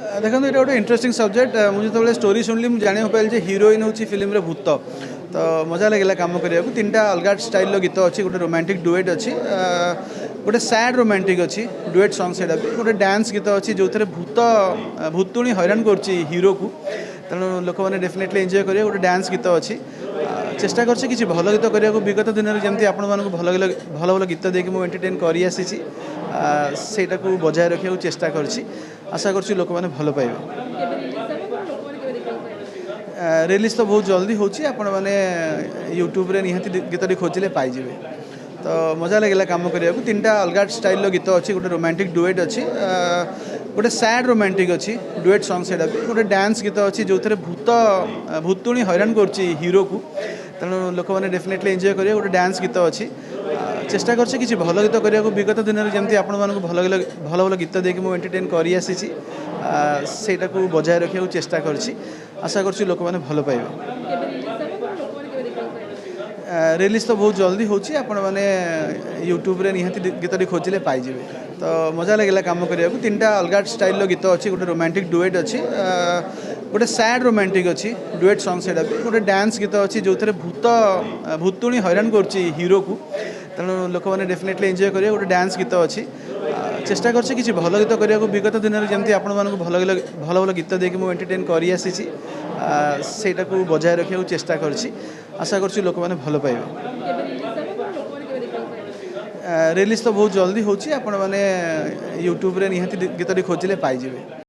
देखो ये गोटे इंटरेस्टिंग सब्जेक्ट मुझे जो स्टोरी शुणिली मुझे जाना पाइल हिरोइन हूँ फिल्म भूत तो मजा लगे कम करने को 3टा अलग स्टाइल गीत अच्छी गोटे रोमांटिक डुएट अच्छी गोटे सैड रोमांटिक अच्छी डुएट सॉन्ग से गोटे डांस गीत अच्छी जो थे भूत भूतुणी हैरान कर हीरो को तेणु लोक मैंने डेफिनेटली एंजॉय करेंगे गोटे डांस गीत अच्छी चेष्टा करछि किसी भल गीत करने को विगत दिन में जमी आपण मानक भल भल भल गीत देकी मुझे एंटरटेन कर सेटा को बजाय रखा चेष्टा करछि आशा करछि लोक मैंने भल पाइबे। रिलीज तो बहुत जल्दी होची आपण माने यूट्यूब रे निहाती गीतटी खोजिले पाइजिबे तो मजा लगे कम करने को 3टा अलग स्टाइल गीत अच्छी गोटे रोमांटिक डुएट अच्छी गोटे सैड रोमांटिक अच्छी डुएट सॉन्ग से गोटे डांस गीत अच्छी जो थे भूत भूतुणी हैरान कर हीरो को तेणु लोक मैंने डेफिनेटली एंजॉय करेंगे गोटे डांस गीत अच्छी चेष्टा करछि किसी भल गीत करने को विगत दिन में जमी आपण मानक भल भल गीत देकी मुझे एंटरटेन कर सेटा को बजाय रखा चेष्टा करछि आशा करछि लोक मैंने भल पाइबे। रिलीज तो बहुत जल्दी होची आपण माने यूट्यूब रे निहाती गीतटी खोजिले पाइजिबे तो मजा लगे कम करने को 3टा अलग स्टाइल गीत अच्छी गोटे रोमांटिक डुएट अच्छी गोटे सैड रोमांटिक अच्छी डुएट सॉन्ग से गोटे डांस गीत अच्छी जो थे भूत भूतुणी हैरान कर हीरो को तेणु लोक मैंने डेफिनेटली एंजॉय करेंगे गोटे डांस गीत अच्छी चेष्टा करछि किसी भल गीत करने को विगत दिन में जमी आपण मानक भल भल गीत देकी मुझे एंटरटेन कर सेटा को बजाय रखा चेष्टा करछि आशा करछि लोक मैंने भल पाइबे। रिलीज तो बहुत जल्दी होची आपण माने यूट्यूब रे निहाती गीतटी खोजिले पाइजिबे।